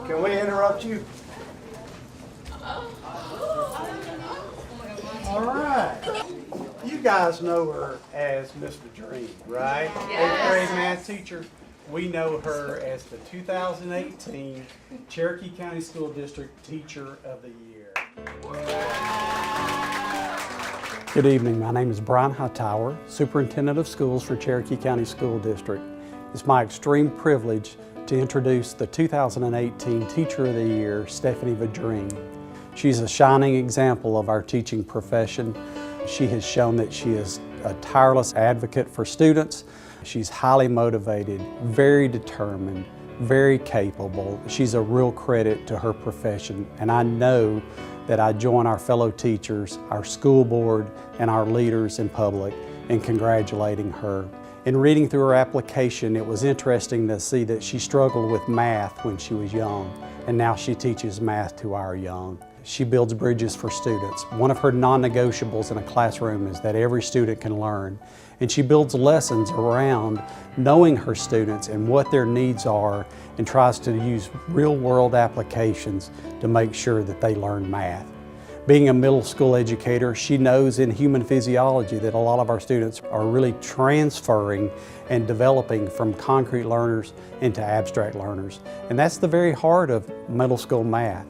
Can we interrupt you? All right. You guys know her as Miss Vidrine, right? Yes. 8th grade math teacher. We know her as the 2018 Cherokee County School District Teacher of the Year. Good evening. My name is Brian Hightower, Superintendent of Schools for Cherokee County School District. It's my extreme privilege to introduce the 2018 Teacher of the Year, Stephanie Vidrine. She's a shining example of our teaching profession. She has shown that she is a tireless advocate for students. She's highly motivated, very determined, very capable. She's a real credit to her profession, and I know that I join our fellow teachers, our school board, and our leaders in public in congratulating her. In reading through her application, it was interesting to see that she struggled with math when she was young, and now she teaches math to our young. She builds bridges for students. One of her non-negotiables in a classroom is that every student can learn. And she builds lessons around knowing her students and what their needs are, and tries to use real-world applications to make sure that they learn math. Being a middle school educator, she knows in human physiology that a lot of our students are really transferring and developing from concrete learners into abstract learners. And that's the very heart of middle school math.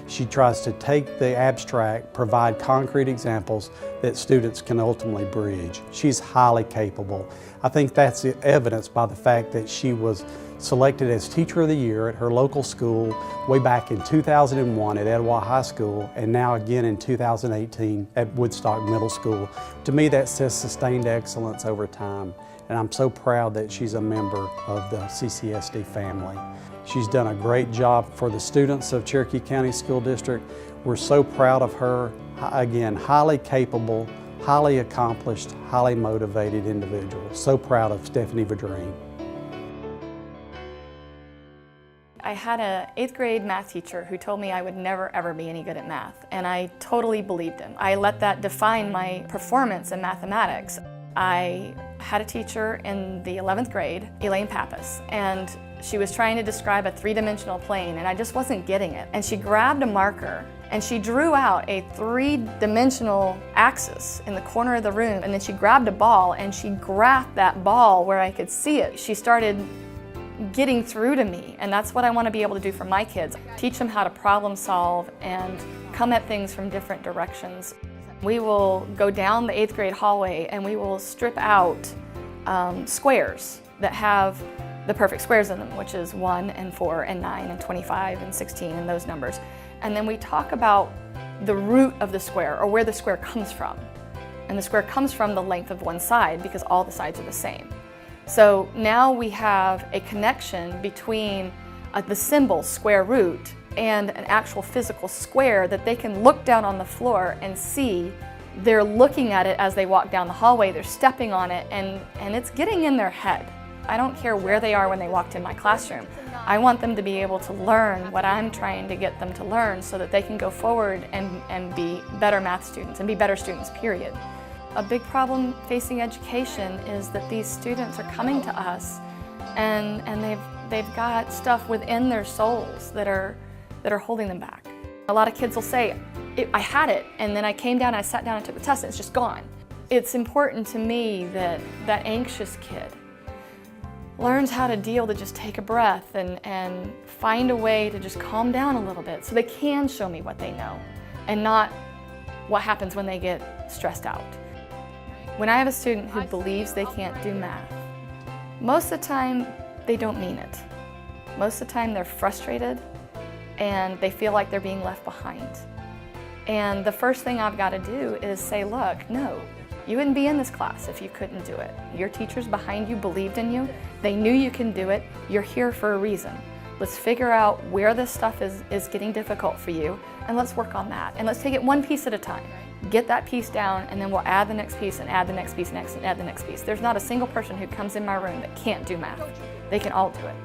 She tries to take the abstract, provide concrete examples that students can ultimately bridge. She's highly capable. I think that's evidenced by the fact that she was selected as Teacher of the Year at her local school way back in 2001 at Etowah High School, and now again in 2018 at Woodstock Middle School. To me, that says sustained excellence over time, and I'm so proud that she's a member of the CCSD family. She's done a great job for the students of Cherokee County School District. We're so proud of her. Again, highly capable, highly accomplished, highly motivated individual. So proud of Stephanie Vidrine. I had an 8th grade math teacher who told me I would never ever be any good at math, and I totally believed him. I let that define my performance in mathematics. I had a teacher in the 11th grade, Elaine Pappas, and she was trying to describe a three-dimensional plane, and I just wasn't getting it. And she grabbed a marker and she drew out a three-dimensional axis in the corner of the room, and then she grabbed a ball and she graphed that ball where I could see it. She started getting through to me, and that's what I want to be able to do for my kids. Teach them how to problem solve and come at things from different directions. We will go down the 8th grade hallway and we will strip out squares that have the perfect squares in them, which is 1 and 4 and 9 and 25 and 16 and those numbers. And then we talk about the root of the square, or where the square comes from. And the square comes from the length of one side, because all the sides are the same. So now we have a connection between the symbol square root and an actual physical square that they can look down on the floor and see. They're looking at it as they walk down the hallway, they're stepping on it, and it's getting in their head. I don't care where they are when they walked in my classroom. I want them to be able to learn what I'm trying to get them to learn so that they can go forward and be better math students and be better students, period. A big problem facing education is that these students are coming to us and they've got stuff within their souls that are holding them back. A lot of kids will say, I had it, and then I came down, I sat down and took the test, and it's just gone. It's important to me that that anxious kid learns how to just take a breath and find a way to just calm down a little bit so they can show me what they know and not what happens when they get stressed out. When I have a student who believes they can't do math, most of the time they don't mean it. Most of the time they're frustrated and they feel like they're being left behind. And the first thing I've got to do is say, look, no, you wouldn't be in this class if you couldn't do it. Your teachers behind you believed in you. They knew you can do it. You're here for a reason. Let's figure out where this stuff is getting difficult for you, and let's work on that. And let's take it one piece at a time. Get that piece down, and then we'll add the next piece and add the next piece next and add the next piece. There's not a single person who comes in my room that can't do math. They can all do it.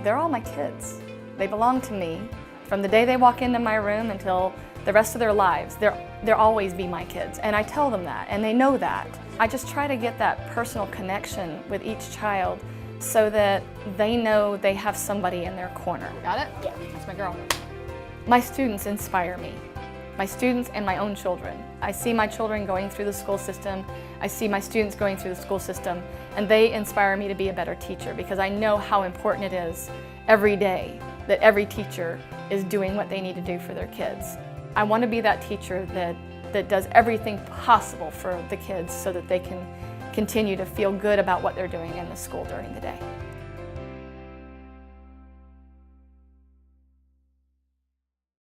They're all my kids. They belong to me from the day they walk into my room until the rest of their lives. They'll always be my kids, and I tell them that, and they know that. I just try to get that personal connection with each child so that they know they have somebody in their corner. Got it? Yeah, that's my girl. My students inspire me. My students and my own children. I see my children going through the school system. I see my students going through the school system, and they inspire me to be a better teacher because I know how important it is every day that every teacher is doing what they need to do for their kids. I want to be that teacher that does everything possible for the kids so that they can continue to feel good about what they're doing in the school during the day.